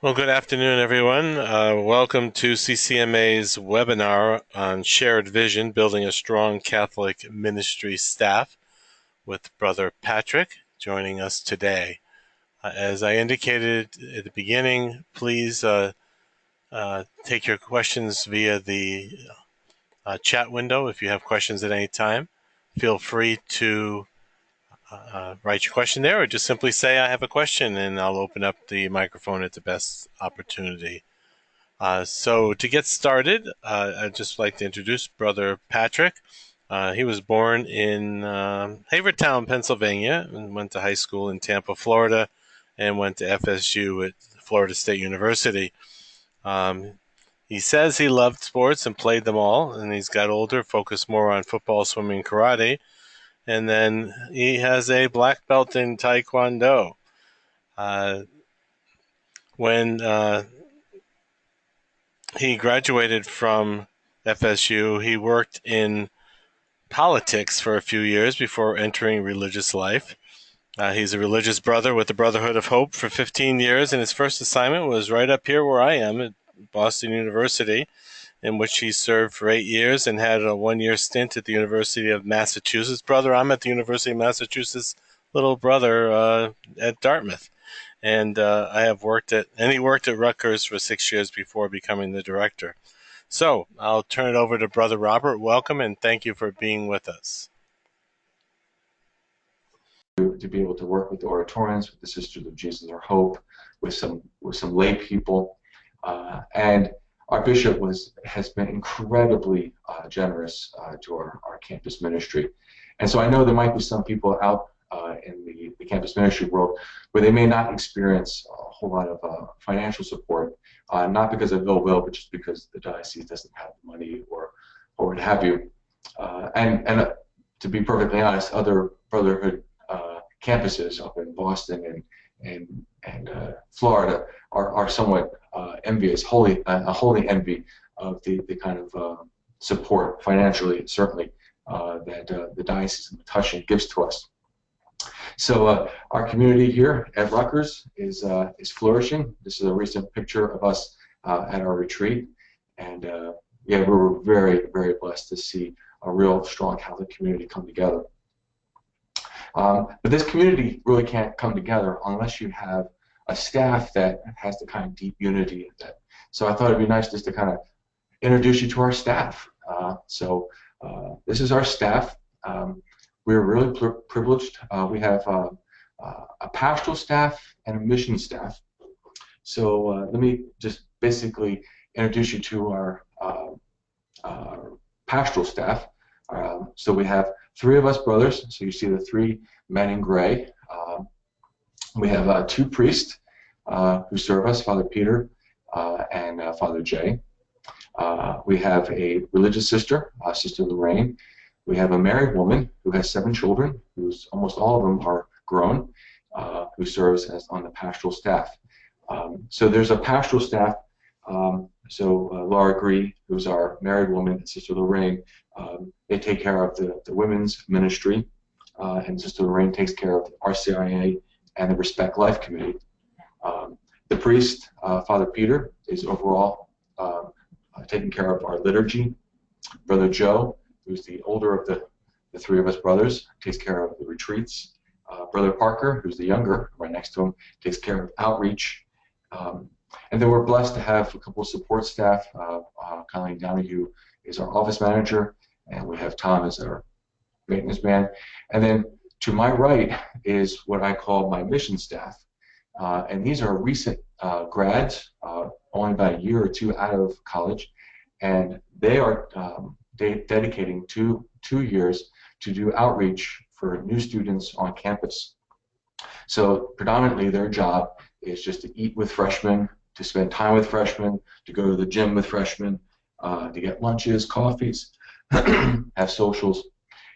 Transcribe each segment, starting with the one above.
Well, good afternoon, everyone. Welcome to CCMA's webinar on Shared Vision, Building a Strong Catholic Ministry Staff with Brother Patrick joining us today. As I indicated at the beginning, please take your questions via the chat window. If you have questions at any time, feel free to write your question there or just simply say, I have a question, and I'll open up the microphone at the best opportunity. So to get started, I'd just like to introduce Brother Patrick. He was born in Havertown, Pennsylvania, and went to high school in Tampa, Florida, and went to FSU at Florida State University. He says he loved sports and played them all, and he's got older, focused more on football, swimming, karate, and then he has a black belt in Taekwondo. When he graduated from FSU, he worked in politics for a few years before entering religious life. He's a religious brother with the Brotherhood of Hope for 15 years, and his first assignment was right up here where I am at Boston University, in which he served for 8 years and had a 1-year stint at the University of Massachusetts. Brother, I'm at the University of Massachusetts, little brother at Dartmouth. And he worked at Rutgers for 6 years before becoming the director. So I'll turn it over to Brother Robert. Welcome, and thank you for being with us. To be able to work with the Oratorians, with the Sisters of Jesus Our Hope, with some lay people, and our bishop has been incredibly generous to our campus ministry. And so I know there might be some people out in the campus ministry world where they may not experience a whole lot of financial support, not because of ill will, but just because the diocese doesn't have the money or what have you. And to be perfectly honest, other brotherhood campuses up in Boston and Florida are somewhat envious, a holy envy of the kind of support financially, certainly, that the Diocese of Metuchen gives to us. So our community here at Rutgers is flourishing. This is a recent picture of us at our retreat, and yeah, we were very, very blessed to see a real strong Catholic community come together. But this community really can't come together unless you have a staff that has the kind of deep unity. So I thought it'd be nice just to kind of introduce you to our staff. This is our staff. We're really privileged. We have a pastoral staff and a mission staff. So let me just basically introduce you to our pastoral staff. So we have 3 of us brothers, so you see the 3 men in gray. We have 2 priests who serve us, Father Peter and Father Jay. We have a religious sister, Sister Lorraine. We have a married woman who has 7 children, who's almost all of them are grown, who serves on the pastoral staff. So there's a pastoral staff. Laura Gree, who's our married woman, and Sister Lorraine, they take care of the women's ministry, and Sister Lorraine takes care of RCIA and the Respect Life Committee. The priest, Father Peter, is overall taking care of our liturgy. Brother Joe, who's the older of the 3 of us brothers, takes care of the retreats. Brother Parker, who's the younger, right next to him, takes care of outreach. And then we're blessed to have a couple of support staff. Colleen Donahue is our office manager, and we have Tom as our maintenance man. And then to my right is what I call my mission staff. And these are recent grads, only about a year or 2 out of college, and they are dedicating two years to do outreach for new students on campus. So predominantly their job is just to eat with freshmen, to spend time with freshmen, to go to the gym with freshmen, to get lunches, coffees, have socials.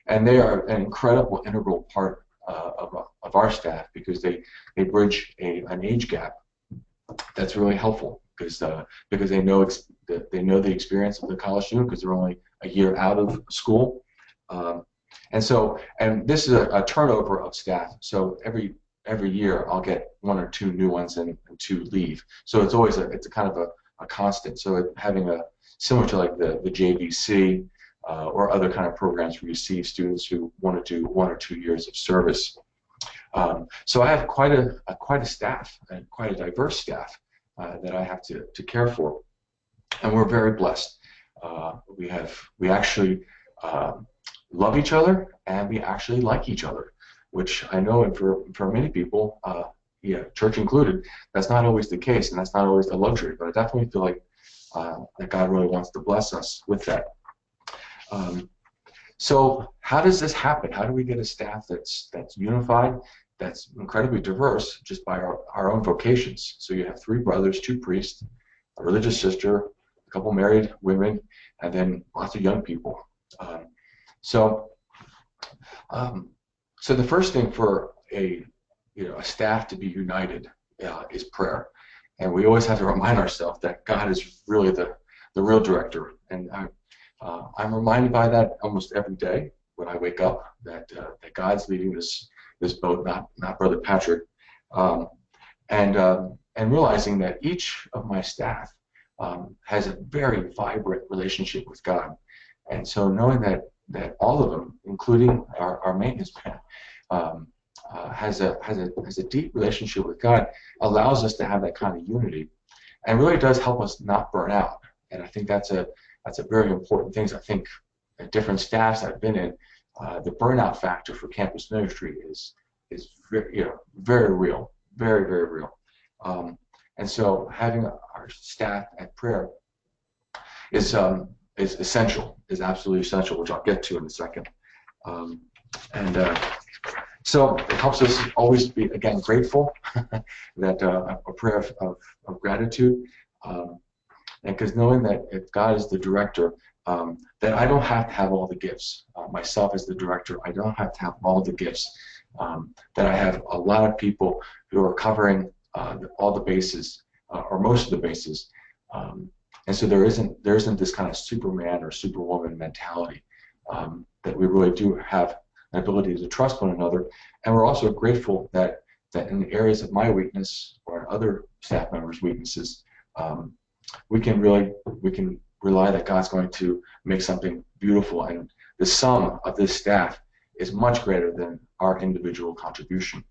And they are an incredible integral part of our staff because they bridge an age gap that's really helpful because they know the experience of the college student because they're only a year out of school. And this is a turnover of staff. So every every year I'll get one or two new ones and two leave. So it's always it's a kind of a constant. So having a similar to like the JVC or other kind of programs where you see students who want to do 1 or 2 years of service. So I have quite a staff and quite a diverse staff that I have to care for, and we're very blessed. We actually love each other, and we actually like each other, which I know, and for many people, yeah, church included, that's not always the case, and that's not always the luxury. But I definitely feel like that God really wants to bless us with that. So how does this happen? How do we get a staff that's unified, that's incredibly diverse, just by our own vocations? So you have 3 brothers, 2 priests, a religious sister, a couple married women, and then lots of young people. So the first thing for a staff to be united is prayer, and we always have to remind ourselves that God is really the real director, and I'm reminded by that almost every day when I wake up that God's leading this boat, not Brother Patrick, and realizing that each of my staff has a very vibrant relationship with God, and so knowing that all of them, including our maintenance man, has a deep relationship with God, allows us to have that kind of unity, and really does help us not burn out. And I think that's a very important thing. I think at different staffs I've been in, the burnout factor for campus ministry is very real, very real. And so having our staff at prayer is essential, is absolutely essential, which I'll get to in a second. So it helps us always be, again, grateful, that a prayer of gratitude, and because knowing that if God is the director, that I don't have to have all the gifts. Myself as the director, I don't have to have all the gifts. That I have a lot of people who are covering all the bases, or most of the bases, and so there isn't this kind of Superman or Superwoman mentality, that we really do have an ability to trust one another, and we're also grateful that in areas of my weakness or in other staff members' weaknesses, we can rely that God's going to make something beautiful, and the sum of this staff is much greater than our individual contribution.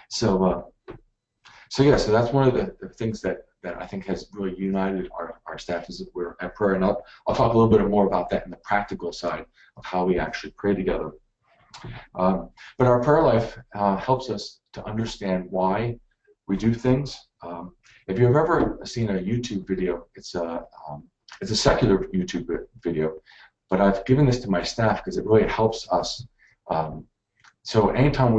So so that's one of the things that I think has really united our staff, is that we're at prayer, and I'll talk a little bit more about that in the practical side of how we actually pray together. But our prayer life helps us to understand why we do things. If you've ever seen a YouTube video, it's a secular YouTube video, but I've given this to my staff because it really helps us. So anytime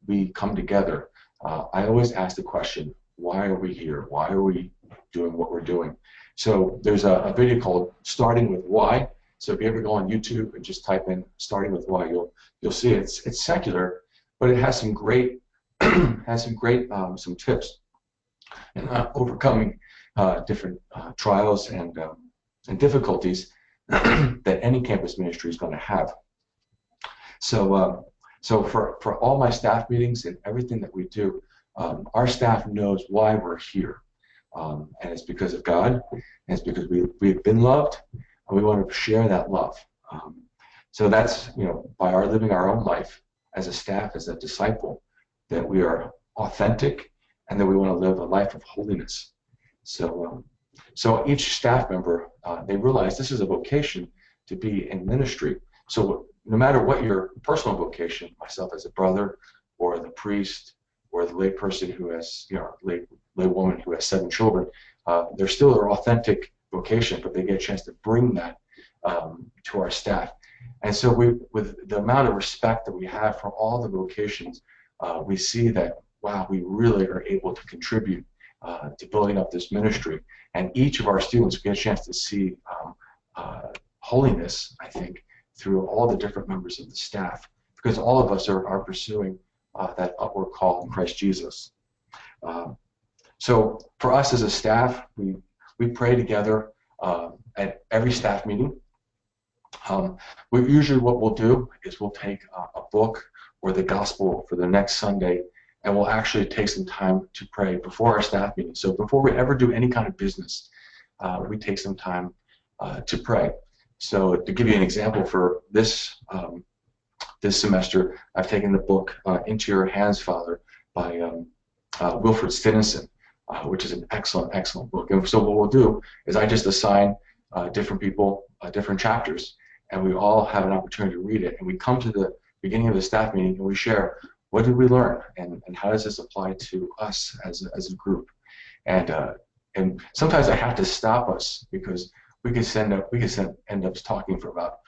we come together, I always ask the question, why are we here? Why are we doing what we're doing? So there's a video called Starting with Why. So if you ever go on YouTube and just type in Starting with Why, you'll see it's secular, but it has some great some tips in overcoming different trials and difficulties that any campus ministry is going to have. So for all my staff meetings and everything that we do, our staff knows why we're here, and it's because of God, and it's because we've been loved, and we want to share that love. So that's, by our living our own life as a staff, as a disciple, that we are authentic, and that we want to live a life of holiness. So each staff member, they realize this is a vocation to be in ministry. So no matter what your personal vocation, myself as a brother, or the priest, or the lay person who has, lay woman who has 7 children, they're still their authentic vocation, but they get a chance to bring that to our staff. And so with the amount of respect that we have for all the vocations, we see that, wow, we really are able to contribute to building up this ministry. And each of our students get a chance to see holiness, I think, through all the different members of the staff, because all of us are pursuing that upward call in Christ Jesus. So for us as a staff, we pray together at every staff meeting. Usually what we'll do is we'll take a book or the gospel for the next Sunday, and we'll actually take some time to pray before our staff meeting. So before we ever do any kind of business, we take some time to pray. So to give you an example for this this semester, I've taken the book Into Your Hands, Father, by Wilfred Stinnison, which is an excellent, excellent book. And so what we'll do is I just assign different people different chapters, and we all have an opportunity to read it. And we come to the beginning of the staff meeting and we share, what did we learn, and how does this apply to us as a group? And sometimes I have to stop us because we could end up talking for about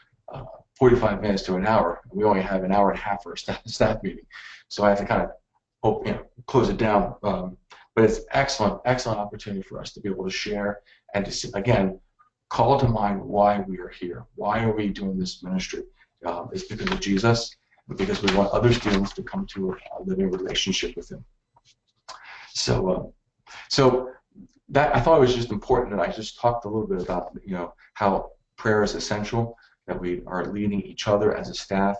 45 minutes to an hour. We only have an hour and a half for a staff meeting, so I have to kind of close it down. But it's excellent opportunity for us to be able to share and to again call to mind why we are here. Why are we doing this ministry? It's because of Jesus, because we want other students to come to a living relationship with Him. So that I thought it was just important that I just talked a little bit about how prayer is essential, that we are leading each other as a staff,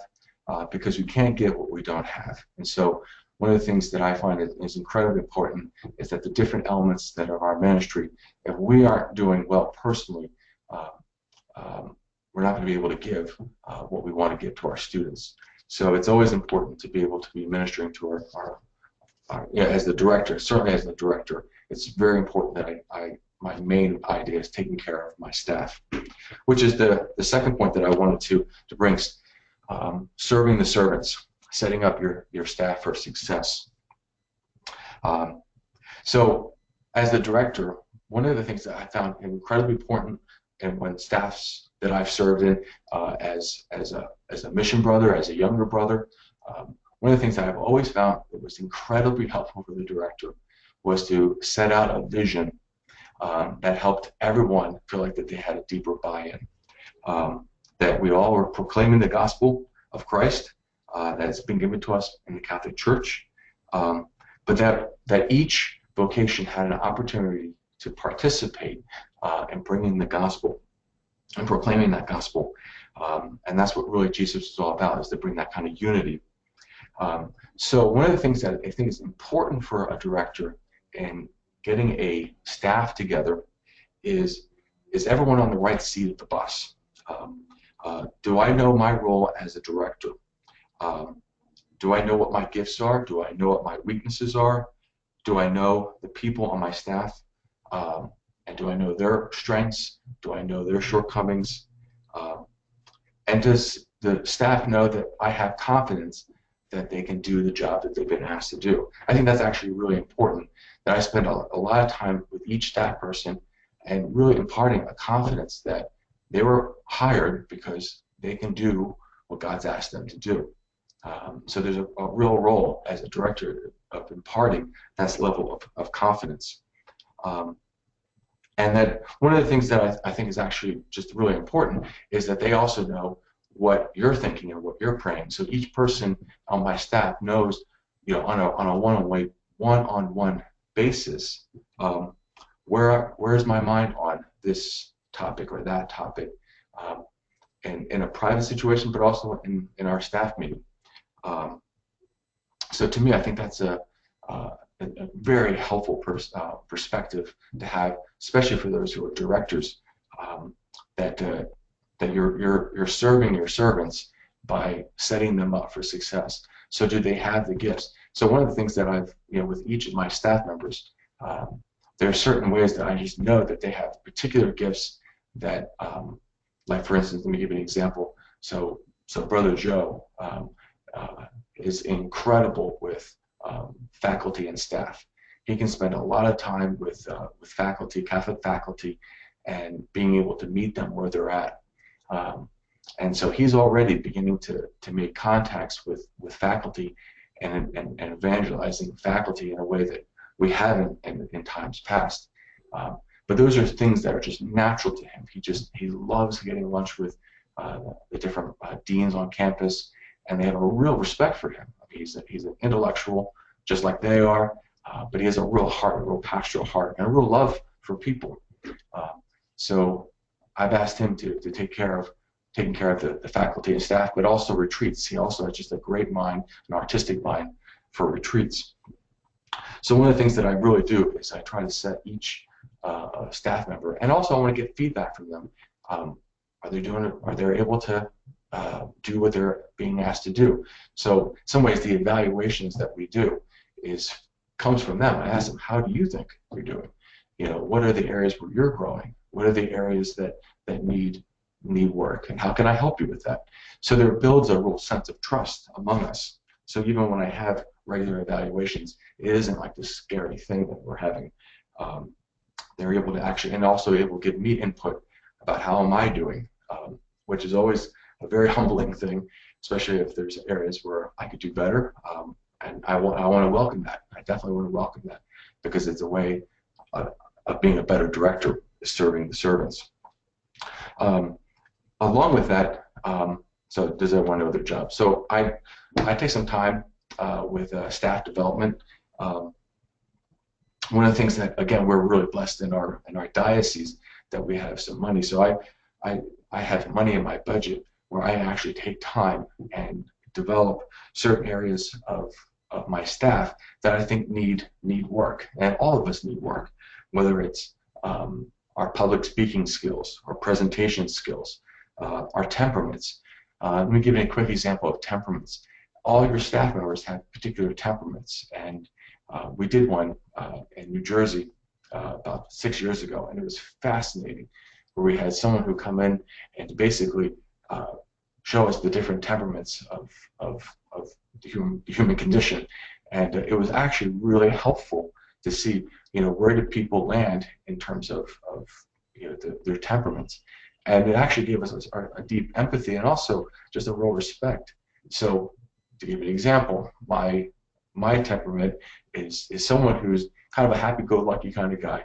because we can't give what we don't have. And so one of the things that I find is incredibly important is that the different elements that are our ministry, if we aren't doing well personally, we're not going to be able to give what we want to give to our students. So it's always important to be able to be ministering to our as the director, certainly as the director, it's very important that my main idea is taking care of my staff, which is the second point that I wanted to bring, serving the servants, setting up your staff for success. So as the director, one of the things that I found incredibly important, and when staffs that I've served in as a mission brother, as a younger brother, one of the things that I've always found that was incredibly helpful for the director was to set out a vision that helped everyone feel like that they had a deeper buy-in, that we all were proclaiming the gospel of Christ that's been given to us in the Catholic Church, but that each vocation had an opportunity to participate in bringing the gospel and proclaiming that gospel, and that's what really Jesus is all about, is to bring that kind of unity. So one of the things that I think is important for a director in getting a staff together is everyone on the right seat of the bus? Do I know my role as a director? Do I know what my gifts are? Do I know what my weaknesses are? Do I know the people on my staff? And do I know their strengths? Do I know their shortcomings? And does the staff know that I have confidence that they can do the job that they've been asked to do? I think that's actually really important, that I spend a lot of time with each staff person and really imparting a confidence that they were hired because they can do what God's asked them to do. So there's a real role as a director of imparting that level of confidence. And that one of the things that I think is actually just really important is that they also know what you're thinking and what you're praying. So each person on my staff knows, on a one-on-one basis, where is my mind on this topic or that topic, in a private situation, but also in our staff meeting. So to me, I think that's a very helpful perspective to have, especially for those who are directors, that you're serving your servants by setting them up for success. So do they have the gifts? So one of the things that I've, with each of my staff members, there are certain ways that I just know that they have particular gifts that, like for instance, let me give you an example. So Brother Joe is incredible with faculty and staff. He can spend a lot of time with faculty, Catholic faculty, and being able to meet them where they're at. And so he's already beginning to make contacts with faculty and evangelizing faculty in a way that we haven't in times past. But those are things that are just natural to him. He loves getting lunch with the different deans on campus, and they have a real respect for him. I mean, he's an intellectual, just like they are, but he has a real heart, a real pastoral heart, and a real love for people. So I've asked him to take care of the faculty and staff, but also retreats. He also has just a great mind, an artistic mind for retreats. So one of the things that I really do is I try to set each staff member, and also I want to get feedback from them. Are they doing it? Are they able to do what they're being asked to do? So in some ways, the evaluations that we do comes from them. I ask them, how do you think you're doing? What are the areas where you're growing? What are the areas that need work, and how can I help you with that? So there builds a real sense of trust among us. So even when I have regular evaluations, it isn't like this scary thing that we're having. They're able to actually, and also able to give me input about how am I doing, which is always a very humbling thing, especially if there's areas where I could do better. And I want to welcome that. I definitely want to welcome that, because it's a way of being a better director, serving the servants. Along with that, so does everyone know their job? So I take some time with staff development. One of the things that, again, we're really blessed in our diocese that we have some money. So I have money in my budget where I actually take time and develop certain areas of my staff that I think need work, and all of us need work, whether it's our public speaking skills, our presentation skills, our temperaments. Let me give you a quick example of temperaments. All your staff members have particular temperaments, and we did one in New Jersey about 6 years ago, and it was fascinating, where we had someone who come in and basically show us the different temperaments of the human condition, and it was actually really helpful to see, where do people land in terms of their temperaments, and it actually gave us a deep empathy and also just a real respect. So, to give you an example, my temperament is someone who's kind of a happy-go-lucky kind of guy,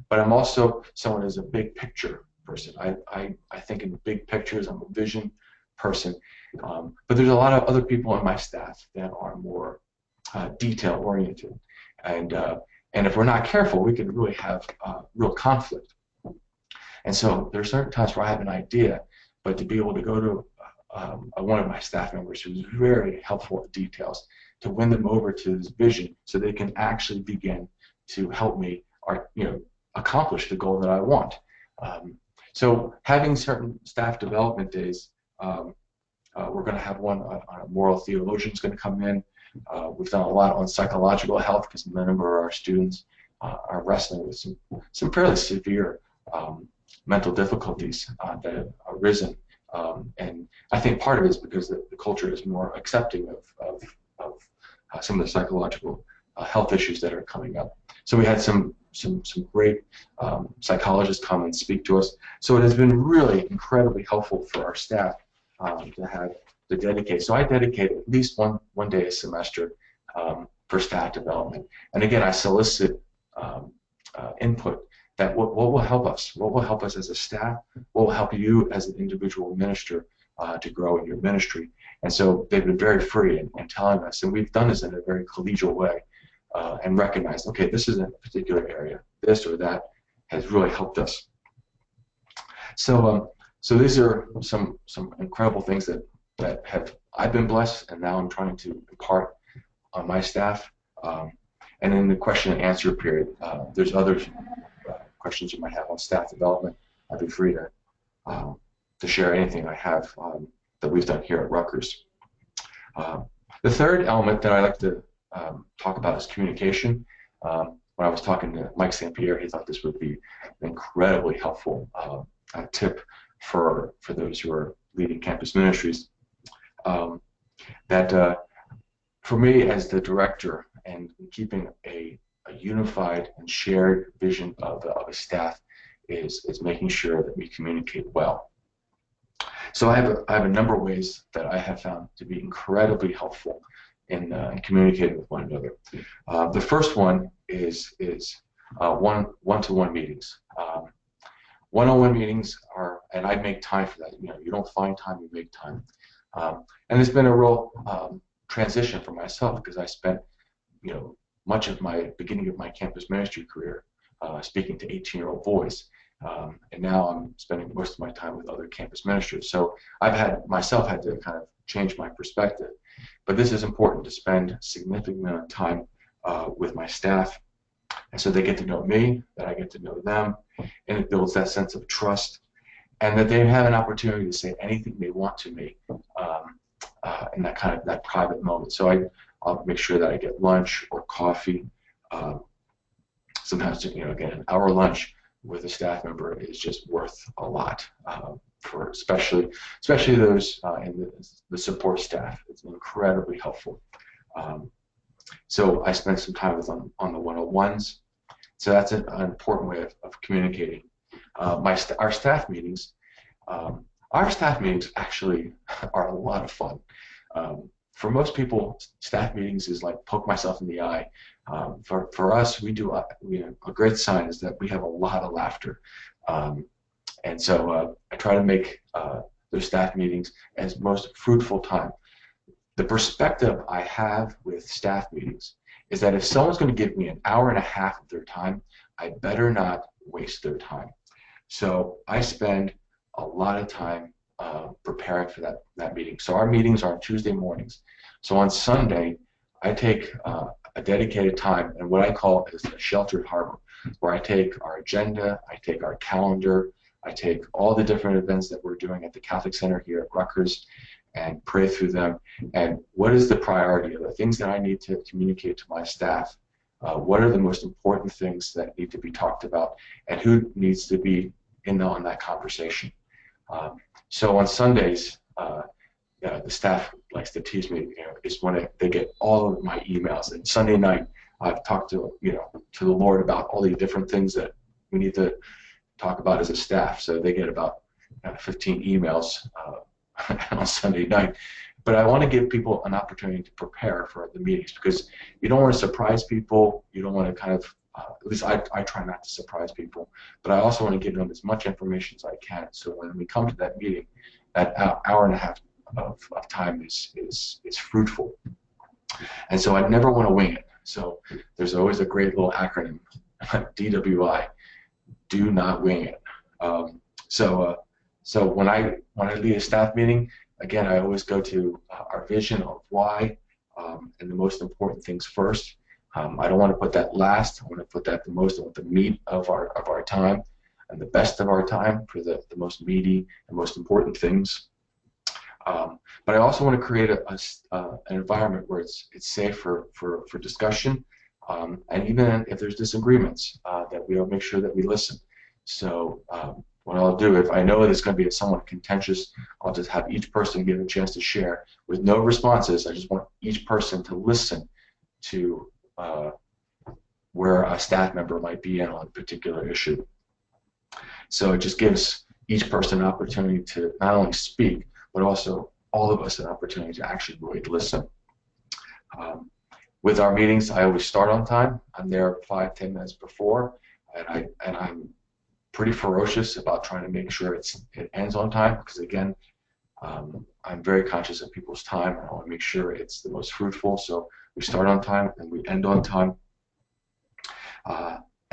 but I'm also someone who's a big picture person. I think in big pictures. I'm a vision person, but there's a lot of other people on my staff that are more detail-oriented, and if we're not careful, we can really have real conflict. And so there are certain times where I have an idea, but to be able to go to one of my staff members who's very helpful at details, to win them over to this vision so they can actually begin to help me accomplish the goal that I want. So having certain staff development days, we're going to have one on a moral theologian is going to come in. We've done a lot on psychological health, because many of our students are wrestling with some fairly severe mental difficulties that have arisen. And I think part of it is because the culture is more accepting of some of the psychological health issues that are coming up. So we had some great psychologists come and speak to us. So it has been really incredibly helpful for our staff to dedicate. So I dedicate at least one day a semester for staff development. And again, I solicit input that what will help us, what will help us as a staff, what will help you as an individual minister to grow in your ministry. And so they've been very free in telling us, and we've done this in a very collegial way, and recognized, okay, this is a particular area, this or that has really helped us. So these are some incredible things that I've been blessed, and now I'm trying to impart on my staff. And in the question and answer period, there's other questions you might have on staff development. I'd be free to share anything I have that we've done here at Rutgers. The third element that I like to talk about is communication. When I was talking to Mike St. Pierre, he thought this would be an incredibly helpful tip for those who are leading campus ministries. That for me as the director and keeping a unified and shared vision of a staff is making sure that we communicate well. So I have a number of ways that I have found to be incredibly helpful in communicating with one another. The first one is one-to-one meetings. One-on-one meetings are, and I make time for that. You don't find time, you make time. And it's been a real transition for myself, because I spent much of my beginning of my campus ministry career speaking to 18-year-old boys. And now I'm spending most of my time with other campus ministers. So I've had to kind of change my perspective. But this is important, to spend a significant amount of time with my staff. And so they get to know me, that I get to know them, and it builds that sense of trust, and that they have an opportunity to say anything they want to me in that kind of that private moment. So I'll make sure that I get lunch or coffee. Sometimes, again, an hour lunch with a staff member is just worth a lot for especially those in the support staff. It's incredibly helpful. So I spend some time with them on the 101s. So that's an important way of communicating. Our staff meetings. Our staff meetings actually are a lot of fun. For most people, staff meetings is like poke myself in the eye. For us, we do a great sign is that we have a lot of laughter, and so I try to make those staff meetings as most fruitful time. The perspective I have with staff meetings is that if someone's going to give me an hour and a half of their time, I better not waste their time. So I spend a lot of time preparing for that meeting. So our meetings are on Tuesday mornings. So on Sunday, I take a dedicated time, and what I call is a sheltered harbor, where I take our agenda, I take our calendar, I take all the different events that we're doing at the Catholic Center here at Rutgers, and pray through them. And what is the priority of the things that I need to communicate to my staff? What are the most important things that need to be talked about, and who needs to be on that conversation? So on Sundays, the staff likes to tease me. Is when they get all of my emails. And Sunday night, I've talked to the Lord about all the different things that we need to talk about as a staff. So they get about 15 emails on Sunday night. But I want to give people an opportunity to prepare for the meetings, because you don't want to surprise people. You don't want to kind of, at least I try not to surprise people, but I also want to give them as much information as I can. So when we come to that meeting, that hour and a half of time is fruitful. And so I never want to wing it. So there's always a great little acronym, DWI, do not wing it. So when I lead a staff meeting, again, I always go to our vision of why and the most important things first. I don't want to put that last. I want to put that the most, I want the meat of our time and the best of our time for the most meaty and most important things. But I also want to create an environment where it's safe for discussion, and even if there's disagreements, that we'll make sure that we listen. So what I'll do, if I know it's going to be somewhat contentious, I'll just have each person give a chance to share with no responses. I just want each person to listen to where a staff member might be in on a particular issue. So it just gives each person an opportunity to not only speak, but also all of us an opportunity to actually really listen. With our meetings, I always start on time. I'm there 5-10 minutes before, and I'm pretty ferocious about trying to make sure it ends on time, because again, I'm very conscious of people's time, and I want to make sure it's the most fruitful. So we start on time and we end on time.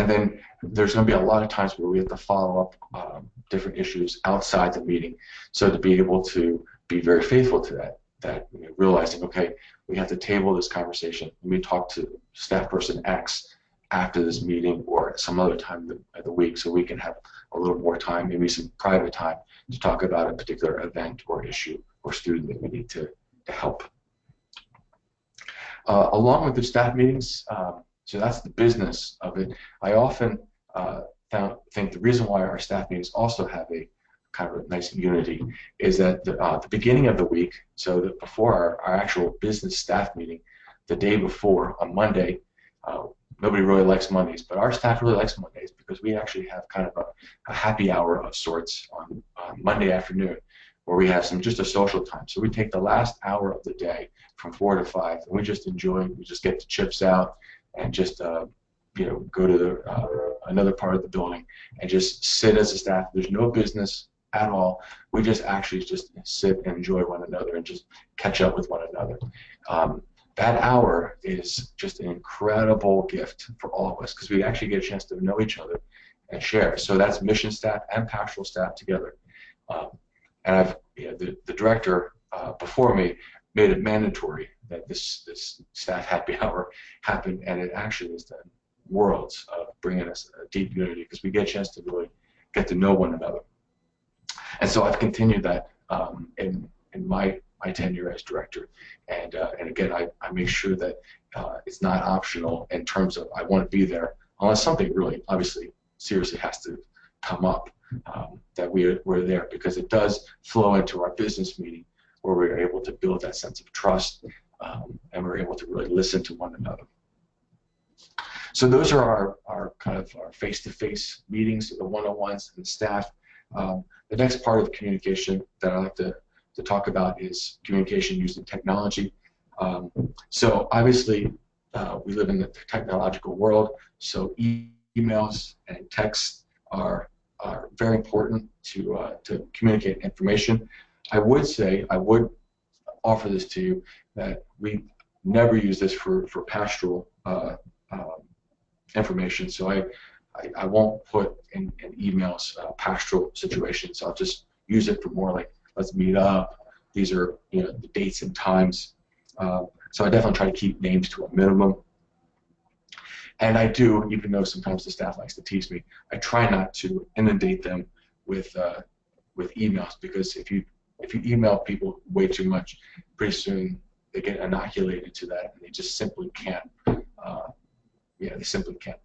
And then there's going to be a lot of times where we have to follow up different issues outside the meeting. So to be able to be very faithful to that realizing, okay, we have to table this conversation. Let me talk to staff person X after this meeting or some other time of the week, so we can have a little more time, maybe some private time, to talk about a particular event or issue or student that we need to help. Along with the staff meetings, so that's the business of it. I often think the reason why our staff meetings also have a kind of a nice unity is that the beginning of the week, so that before our actual business staff meeting, the day before, on Monday, nobody really likes Mondays, but our staff really likes Mondays because we actually have kind of a happy hour of sorts on Monday afternoon, where we have just a social time. So we take the last hour of the day from 4 to 5, and we just enjoy. We just get the chips out and just go to another part of the building and just sit as a staff. There's no business at all. We just actually just sit and enjoy one another and just catch up with one another. That hour is just an incredible gift for all of us because we actually get a chance to know each other and share. So that's mission staff and pastoral staff together. And the director before me made it mandatory that this staff happy hour happen, and it actually has done worlds of bringing us a deep unity because we get a chance to really get to know one another. And so I've continued that in my tenure as director, and again I make sure that it's not optional in terms of I want to be there unless something really obviously seriously has to come up, that we're there, because it does flow into our business meeting where we're able to build that sense of trust, and we're able to really listen to one another. So those are our kind of our face-to-face meetings, the one-on-ones and the staff. The next part of communication that I like to talk about is communication using technology. So obviously we live in the technological world, so emails and texts are very important to communicate information. I would offer this to you that we never use this for pastoral information. So I won't put in emails pastoral situations. I'll just use it for more like, let's meet up. These are the dates and times. So I definitely try to keep names to a minimum. And I do, even though sometimes the staff likes to tease me, I try not to inundate them with emails, because if you email people way too much, pretty soon they get inoculated to that, and they just simply can't. They simply can't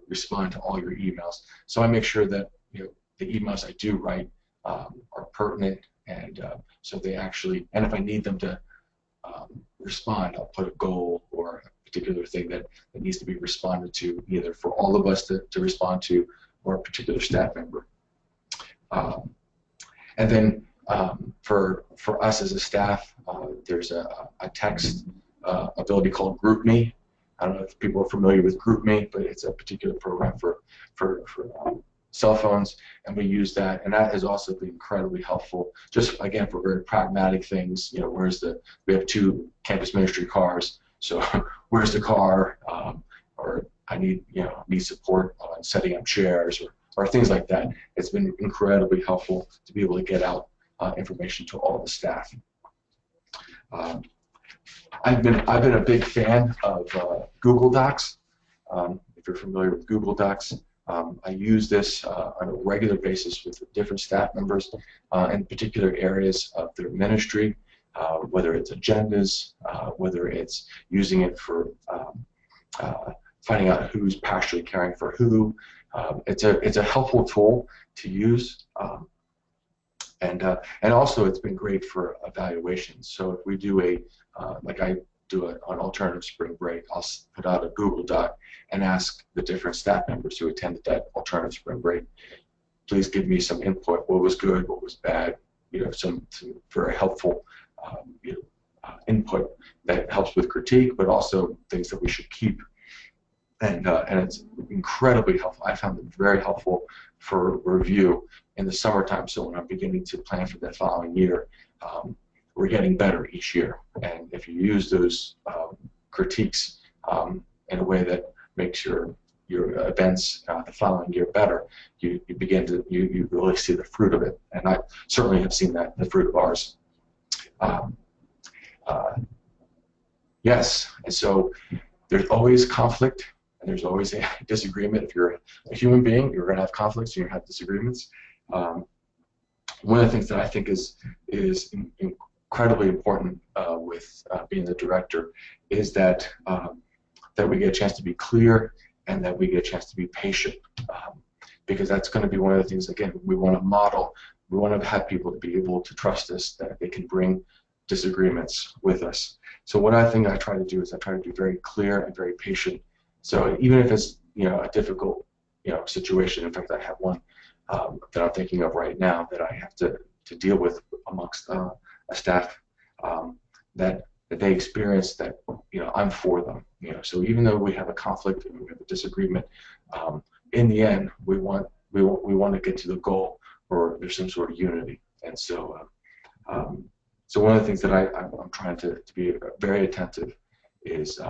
respond to all your emails. So I make sure that the emails I do write are pertinent, and so they actually. And if I need them to respond, I'll put a goal or a particular thing that needs to be responded to, either for all of us to respond to, or a particular staff member. And then for us as a staff, there's a text ability called GroupMe. I don't know if people are familiar with GroupMe, but it's a particular program for cell phones, and we use that, and that has also been incredibly helpful. Just again for very pragmatic things, we have 2 campus ministry cars, so where's the car, or I need support on setting up chairs or things like that. It's been incredibly helpful to be able to get out information to all the staff. I've been a big fan of Google Docs. If you're familiar with Google Docs, I use this on a regular basis with different staff members in particular areas of their ministry, whether it's agendas, whether it's using it for finding out who's pastorally caring for who. It's a helpful tool to use, and also it's been great for evaluations. So if we do like I do on alternative spring break, I'll put out a Google Doc and ask the different staff members who attended that alternative spring break, please give me some input. What was good? What was bad? Some very helpful input that helps with critique, but also things that we should keep. And it's incredibly helpful. I found it very helpful for review in the summertime. So when I'm beginning to plan for the following year, we're getting better each year. And if you use those critiques in a way that makes your events the following year better, you begin to you really see the fruit of it. And I certainly have seen that, the fruit of ours. Yes, and so there's always conflict, and there's always a disagreement. If you're a human being, you're going to have conflicts, and you're going to have disagreements. One of the things that I think is incredibly important with being the director is that that we get a chance to be clear, and that we get a chance to be patient, because that's going to be one of the things, again, we want to model. We want to have people to be able to trust us, that they can bring disagreements with us. So what I think I try to do is I try to be very clear and very patient. So even if it's a difficult situation, in fact I have one that I'm thinking of right now that I have to deal with amongst a staff that they experience that I'm for them. So even though we have a conflict and we have a disagreement, in the end we want to get to the goal, or there's some sort of unity. And so so one of the things that I'm trying to be very attentive is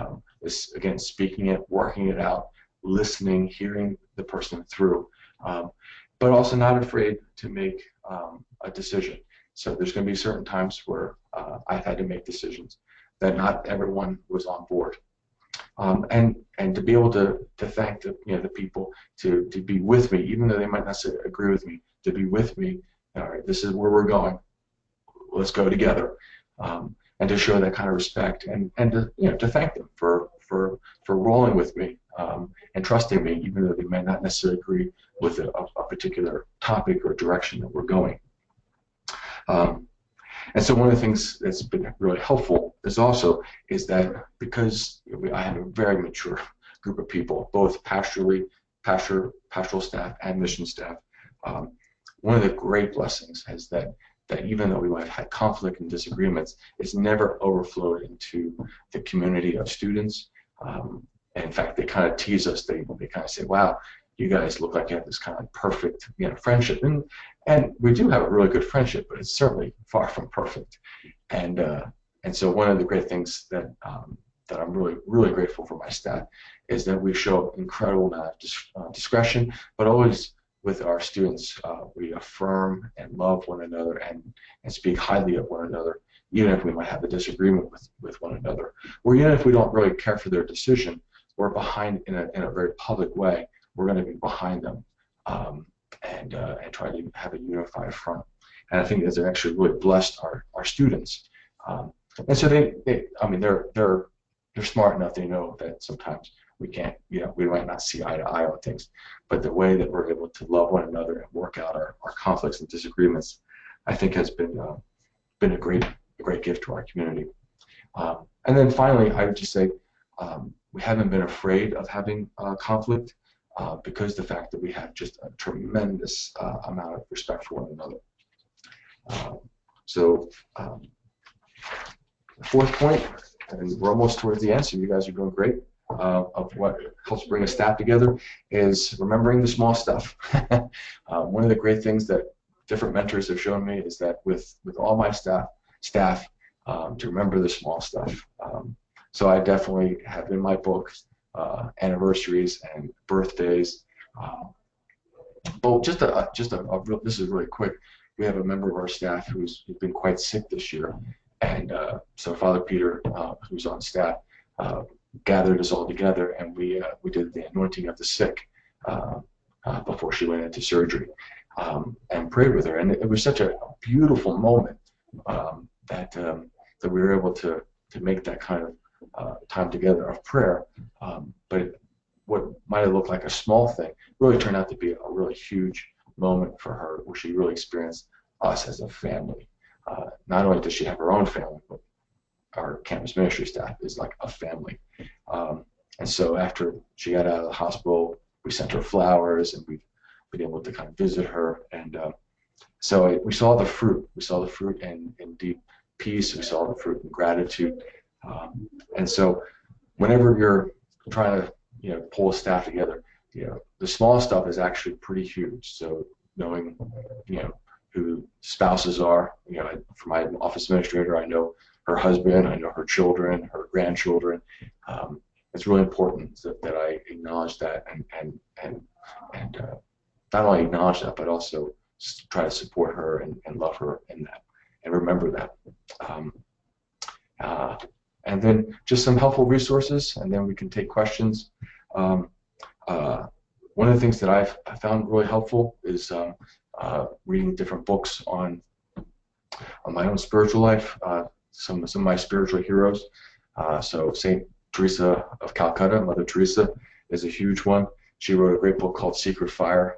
again speaking it, working it out, listening, hearing the person through, but also not afraid to make a decision. So there's going to be certain times where I've had to make decisions that not everyone was on board. And to be able to thank the people to be with me, even though they might not necessarily agree with me, to be with me. All right, this is where we're going. Let's go together, and to show that kind of respect, and to thank them for rolling with me, and trusting me, even though they might not necessarily agree with a particular topic or direction that we're going. And so one of the things that's been really helpful is that because I have a very mature group of people, both pastoral staff and mission staff, one of the great blessings is that even though we might have had conflict and disagreements, it's never overflowed into the community of students. And in fact, they kind of tease us. They kind of say, "Wow, you guys look like you have this kind of perfect, friendship," and we do have a really good friendship, but it's certainly far from perfect. And so one of the great things that I'm really grateful for my staff is that we show incredible amount of discretion, but always with our students, we affirm and love one another and speak highly of one another, even if we might have a disagreement with one another, or even if we don't really care for their decision, we're behind in a very public way. We're going to be behind them, and try to have a unified front. And I think that they're actually really blessed our students, and so they're smart enough. They know that sometimes we can't, we might not see eye to eye on things, but the way that we're able to love one another and work out our conflicts and disagreements, I think has been a great gift to our community. And then finally, I would just say we haven't been afraid of having conflict because the fact that we have just a tremendous amount of respect for one another. The fourth point, and we're almost towards the end, so you guys are doing great, of what helps bring a staff together is remembering the small stuff. One of the great things that different mentors have shown me is that with all my staff to remember the small stuff. So I definitely have in my book anniversaries and birthdays. But this is really quick. We have a member of our staff who's been quite sick this year, and so Father Peter, who's on staff, gathered us all together, and we did the anointing of the sick before she went into surgery, and prayed with her, and it was such a beautiful moment that we were able to make that kind of time together of prayer. But what might have looked like a small thing really turned out to be a really huge moment for her, where she really experienced us as a family. Not only does she have her own family, but our campus ministry staff is like a family. And so after she got out of the hospital, we sent her flowers, and we've been able to kind of visit her. And so we saw the fruit. We saw the fruit in deep peace. We saw the fruit in gratitude. And so whenever you're trying to pull a staff together, the small stuff is actually pretty huge. So knowing who spouses are, for my office administrator, I know her husband, I know her children, her grandchildren. It's really important that I acknowledge that and not only acknowledge that, but also try to support her and love her in that and remember that. And then just some helpful resources, and then we can take questions. One of the things that I found really helpful is reading different books on my own spiritual life, some of my spiritual heroes. So St. Teresa of Calcutta, Mother Teresa, is a huge one. She wrote a great book called Secret Fire.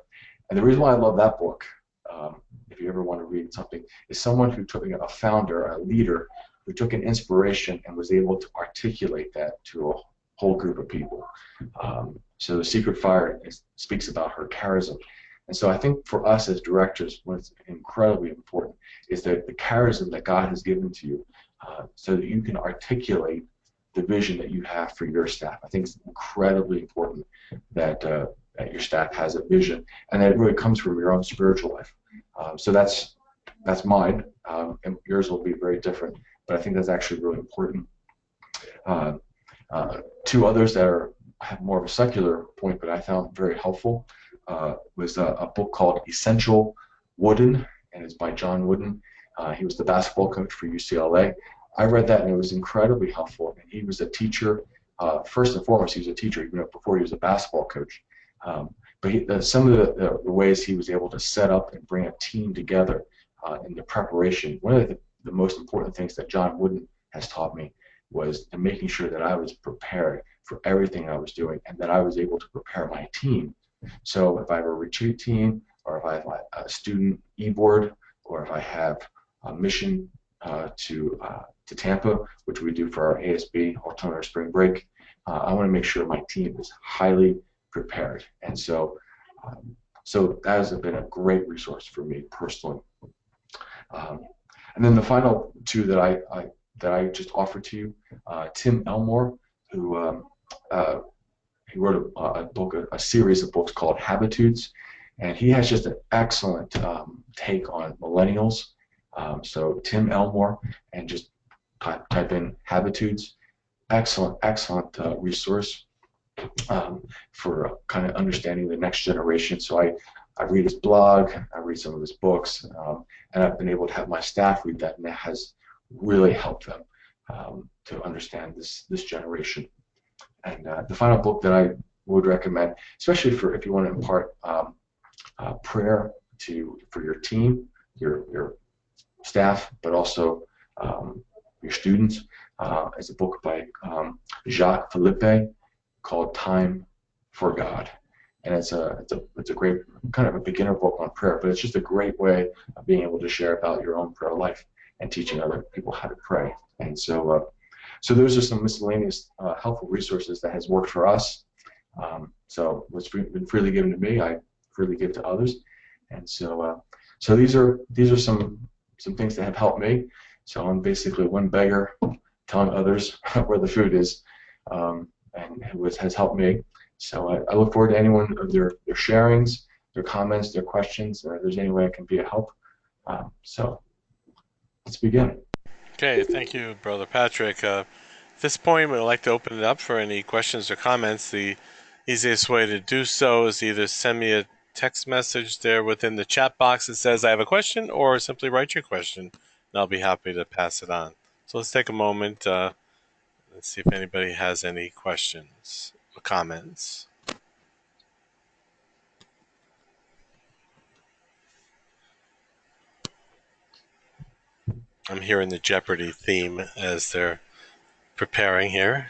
And the reason why I love that book, if you ever want to read something, is someone who took a founder, a leader, who took an inspiration and was able to articulate that to a whole group of people. So the Secret Fire speaks about her charism. And so I think for us as directors, what's incredibly important is that the charism that God has given to you, so that you can articulate the vision that you have for your staff. I think it's incredibly important that your staff has a vision, and that it really comes from your own spiritual life. So that's mine, and yours will be very different, but I think that's actually really important. Two others that have more of a secular point, but I found very helpful, was a book called Essential Wooden, and it's by John Wooden. He was the basketball coach for UCLA. I read that and it was incredibly helpful. And he was a teacher. First and foremost, he was a teacher even before he was a basketball coach. But some of the ways he was able to set up and bring a team together in the preparation. One of the most important things that John Wooden has taught me was making sure that I was prepared for everything I was doing and that I was able to prepare my team. So if I have a retreat team, or if I have a student e-board, or if I have a mission to Tampa, which we do for our ASB, Alternative Spring Break, I want to make sure my team is highly prepared. And so that has been a great resource for me personally. And then the final two that I just offered to you, Tim Elmore, who he wrote a book, a series of books called Habitudes, and he has just an excellent take on millennials. So Tim Elmore, and just type in Habitudes. Excellent resource for kind of understanding the next generation. So I read his blog, I read some of his books, and I've been able to have my staff read that, and that has really helped them to understand this generation. And the final book that I would recommend, especially for if you want to impart prayer for your team, your staff, but also your students, is a book by Jacques Philippe called Time for God. And it's a great kind of a beginner book on prayer, but it's just a great way of being able to share about your own prayer life and teaching other people how to pray. And so those are some miscellaneous helpful resources that has worked for us. So what's been freely given to me, I freely give to others. And so these are some things that have helped me. So I'm basically one beggar telling others where the food is, and it has helped me. So I look forward to anyone of their sharings, their comments, their questions, or if there's any way I can be a help. So let's begin. Okay, thank you, Brother Patrick. At this point, we'd like to open it up for any questions or comments. The easiest way to do so is either send me a text message there within the chat box that says I have a question, or simply write your question, and I'll be happy to pass it on. So let's take a moment. Let's see if anybody has any questions or comments. I'm hearing the Jeopardy theme as they're preparing here.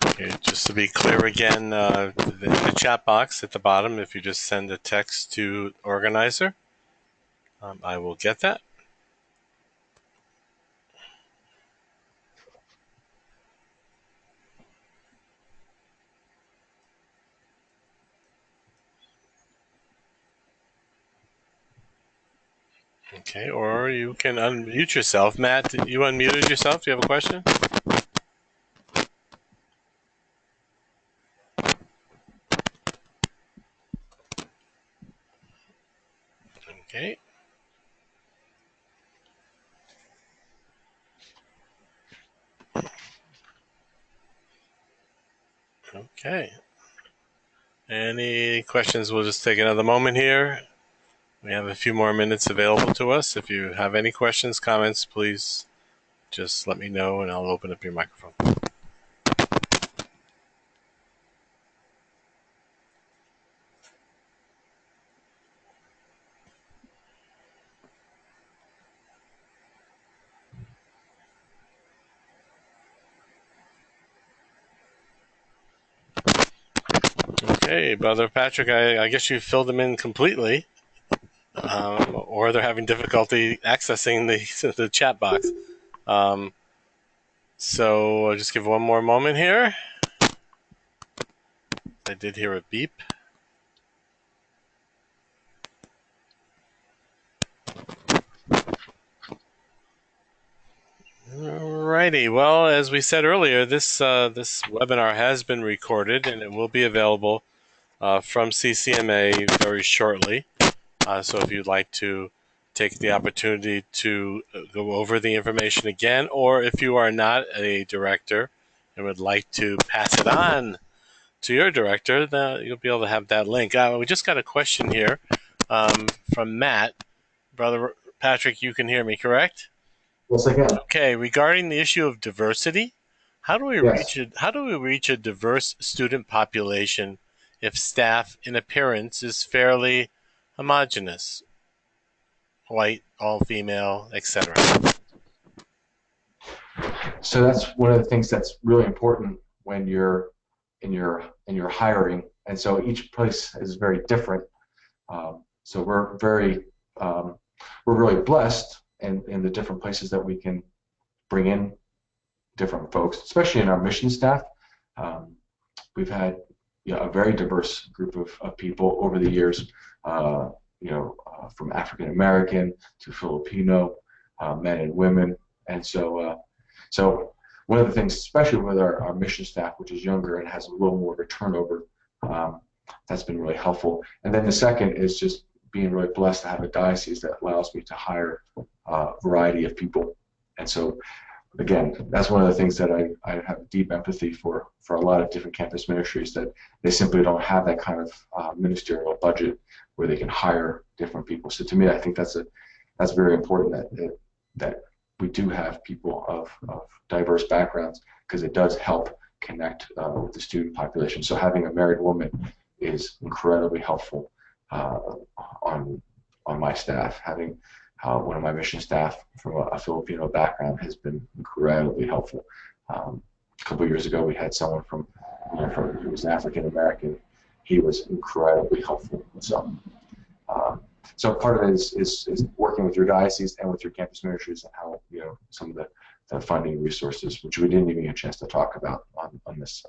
Okay, just to be clear again, the chat box at the bottom, if you just send a text to organizer, I will get that. Okay, or you can unmute yourself. Matt, you unmuted yourself. Do you have a question? Okay. Okay. Any questions? We'll just take another moment here. We have a few more minutes available to us. If you have any questions, comments, please just let me know and I'll open up your microphone. Okay, Brother Patrick, I guess you filled them in completely, or they're having difficulty accessing the chat box. So I'll just give one more moment here. I did hear a beep. Alrighty. Well, as we said earlier, this webinar has been recorded and it will be available from CCMA very shortly. So if you'd like to take the opportunity to go over the information again, or if you are not a director and would like to pass it on to your director, then you'll be able to have that link. We just got a question here from Matt. Brother Patrick, you can hear me, correct? Yes, I can. Okay, regarding the issue of diversity, Yes. how do we reach a diverse student population if staff in appearance is fairly homogeneous, white, all female, etc.? So that's one of the things that's really important when you're in your hiring, and so each place is very different. So um, we're really blessed in the different places that we can bring in different folks, especially in our mission staff. Um, we've had a very diverse group of people over the years, from African American to Filipino, men and women. And so one of the things, especially with our mission staff, which is younger and has a little more of a turnover, um, that's been really helpful. And then the second is just being really blessed to have a diocese that allows me to hire a variety of people. And so again, that's one of the things that I have deep empathy for a lot of different campus ministries, that they simply don't have that kind of ministerial budget where they can hire different people. So to me, I think that's very important that we do have people of diverse backgrounds, because it does help connect with the student population. So having a married woman is incredibly helpful on my staff. Having one of my mission staff from a Filipino background has been incredibly helpful. A couple of years ago, we had someone from who was African American. He was incredibly helpful. So part of it is working with your diocese and with your campus ministries, and how some of the funding resources, which we didn't even get a chance to talk about on this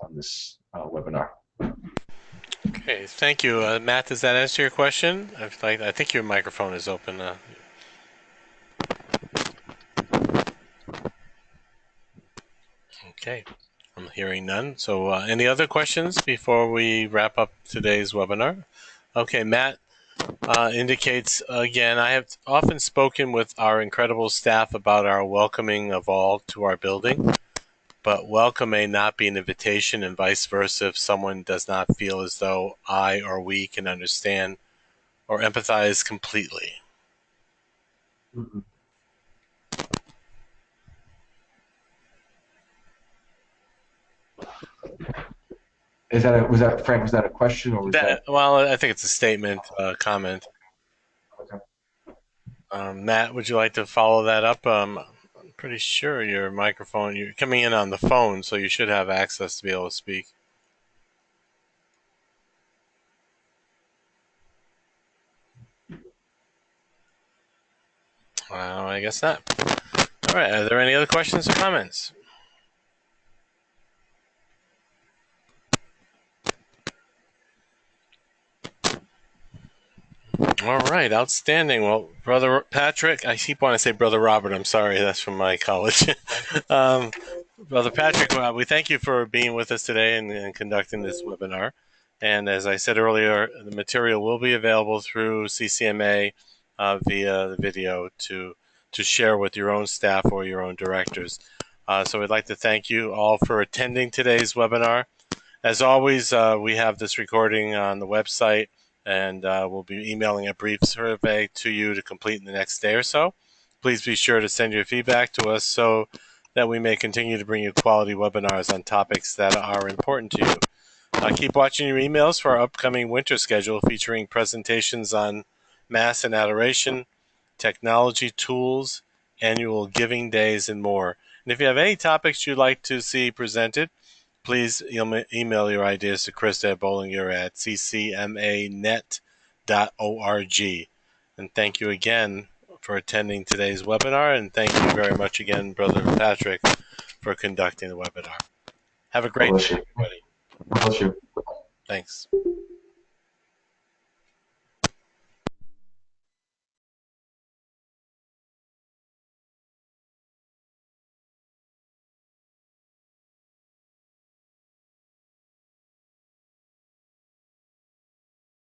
webinar. Okay, thank you, Matt. Does that answer your question? I think your microphone is open. Okay, I'm hearing none. So, any other questions before we wrap up today's webinar? Okay, Matt indicates again, I have often spoken with our incredible staff about our welcoming of all to our building, but welcome may not be an invitation, and vice versa if someone does not feel as though I or we can understand or empathize completely. Mm-hmm. Was that Frank? Was that a question, or was that? Well, I think it's a statement, comment. Okay. Matt, would you like to follow that up? I'm pretty sure your microphone, you're coming in on the phone, so you should have access to be able to speak. Well, I guess not. All right, are there any other questions or comments? All right, outstanding. Well, Brother Patrick, I keep wanting to say Brother Robert. I'm sorry, that's from my college. um, Brother Patrick, we thank you for being with us today and conducting this webinar. And as I said earlier, the material will be available through CCMA via the video to share with your own staff or your own directors. So we'd like to thank you all for attending today's webinar. As always, we have this recording on the website, and we'll be emailing a brief survey to you to complete in the next day or so. Please be sure to send your feedback to us so that we may continue to bring you quality webinars on topics that are important to you. Keep watching your emails for our upcoming winter schedule featuring presentations on Mass and Adoration, technology tools, annual giving days, and more. And if you have any topics you'd like to see presented, please email your ideas to krista@bollinger@ccmanet.org. And thank you again for attending today's webinar, and thank you very much again, Brother Patrick, for conducting the webinar. Have a God great bless day, you. everybody. God bless you. Thanks.